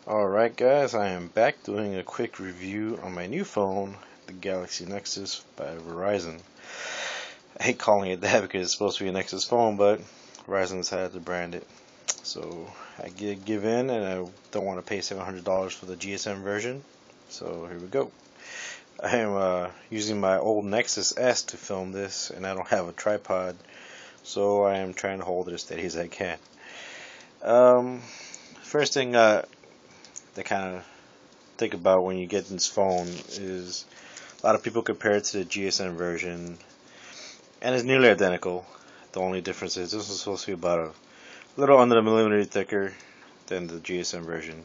Alright guys, I am back doing a quick review on my new phone, the Galaxy Nexus by Verizon. I hate calling it that because it's supposed to be a Nexus phone, but Verizon decided to brand it. So I give in and I don't want to pay $700 for the GSM version. So here we go. I am using my old Nexus S to film this and I don't have a tripod, so I am trying to hold it as steady as I can. First thing that kind of think about when you get this phone is a lot of people compare it to the GSM version, and it's nearly identical. The only difference is this is supposed to be about a little under a millimeter thicker than the GSM version.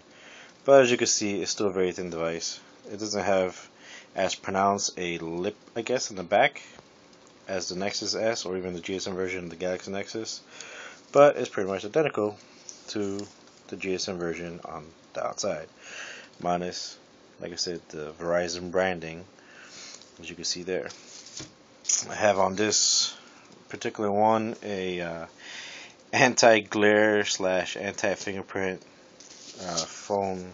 But as you can see, it's still a very thin device. It doesn't have as pronounced a lip, I guess, in the back as the Nexus S or even the GSM version, the Galaxy Nexus. But it's pretty much identical to the GSM version on the outside, minus, like I said, the Verizon branding, as you can see there. I have on this particular one a anti-glare slash anti-fingerprint phone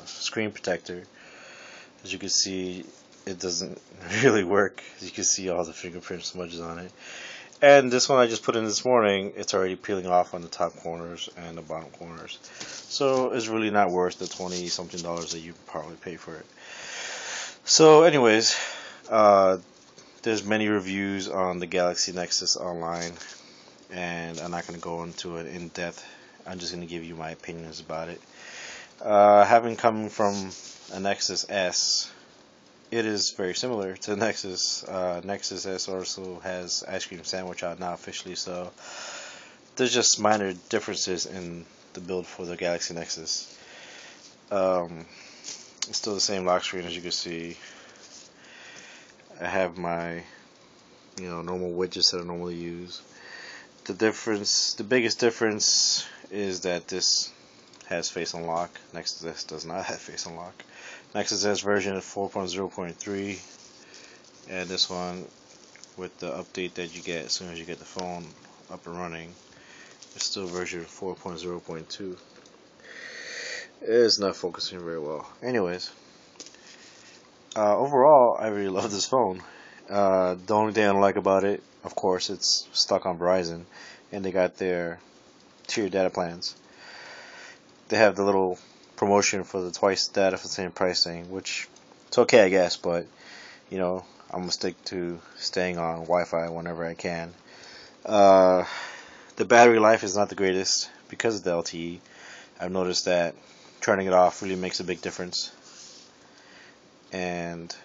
screen protector. As you can see, it doesn't really work. As you can see, all the fingerprint smudges on it. And this one I just put in this morning, it's already peeling off on the top corners and the bottom corners. So it's really not worth the 20 something dollars that you probably pay for it. So anyways, there's many reviews on the Galaxy Nexus online, and I'm not going to go into it in depth. I'm just going to give you my opinions about it. Having come from a Nexus S, it is very similar to Nexus. Nexus S also has ice cream sandwich out now officially, so there's just minor differences in the build for the Galaxy Nexus. It's still the same lock screen, as you can see. I have my normal widgets that I normally use. The biggest difference is that this has face unlock. Nexus S does not have face unlock. Nexus S version is 4.0.3, and this one, with the update that you get as soon as you get the phone up and running, is still version 4.0.2. It is not focusing very well. Anyways, overall, I really love this phone. The only thing I don't like about it, of course, it's stuck on Verizon, and they got their tier data plans. They have the little promotion for the twice data for the same pricing, which it's okay, I guess, but I'm gonna stick to staying on Wi-Fi whenever I can. The battery life is not the greatest because of the LTE. I've noticed that turning it off really makes a big difference, and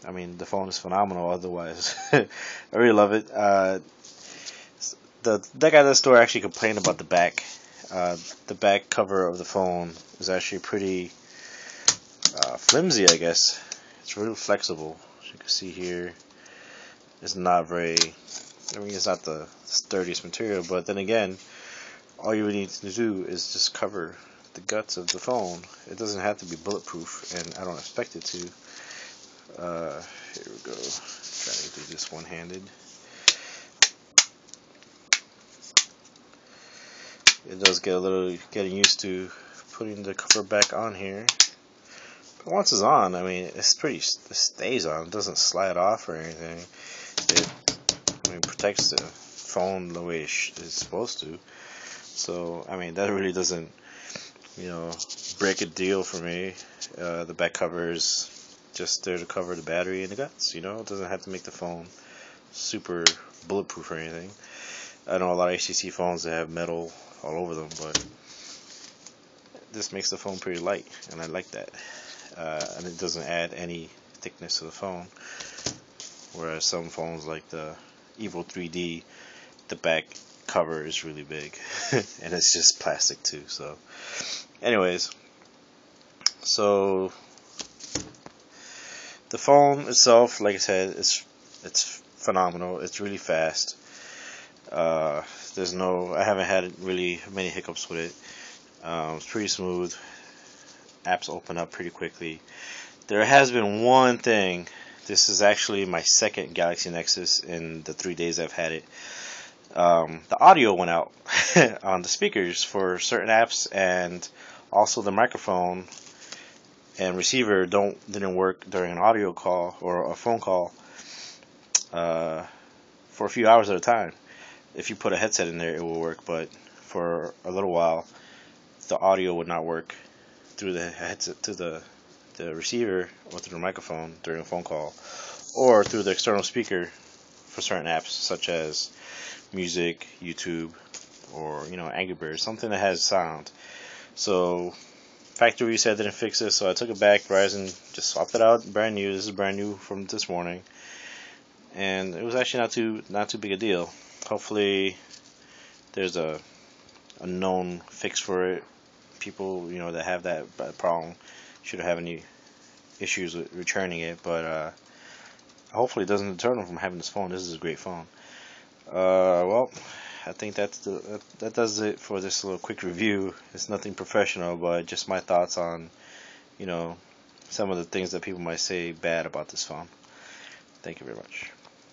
I mean, the phone is phenomenal otherwise. I really love it. That guy at the store actually complained about the back. The back cover of the phone is actually pretty flimsy, I guess. It's really flexible. As you can see here, it's not very, it's not the sturdiest material, but then again, all you need to do is just cover the guts of the phone. It doesn't have to be bulletproof, and I don't expect it to. Here we go. Trying to do this one-handed. It does get a little getting used to putting the cover back on here. But once it's on, I mean, it stays on. It doesn't slide off or anything. It protects the phone the way it's supposed to. So, I mean, that really doesn't, break a deal for me. The back cover is just there to cover the battery and the guts. It doesn't have to make the phone super bulletproof or anything. I know a lot of HTC phones that have metal all over them, but this makes the phone pretty light, and I like that. And it doesn't add any thickness to the phone, whereas some phones like the Evo 3D, the back cover is really big, and it's just plastic too. So, anyways, so the phone itself, like I said, it's phenomenal. It's really fast. I haven't had really many hiccups with it. It's pretty smooth. Apps open up pretty quickly. There has been one thing. This is actually my second Galaxy Nexus in the 3 days I've had it. The audio went out on the speakers for certain apps, and Also, the microphone and receiver didn't work during an audio call or a phone call for a few hours at a time. If you put a headset in there, it will work, but for a little while, the audio would not work through the headset to the receiver or through the microphone during a phone call, or through the external speaker for certain apps such as music, YouTube, or Angry Birds, something that has sound. So factory reset didn't fix it, so I took it back. Verizon just swapped it out, brand new. This is brand new from this morning, and it was actually not too big a deal. Hopefully, there's a known fix for it. People that have that problem shouldn't have any issues with returning it, but hopefully it doesn't deter them from having this phone. This is a great phone. Well, I think that does it for this little quick review. It's nothing professional, but just my thoughts on some of the things that people might say bad about this phone. Thank you very much.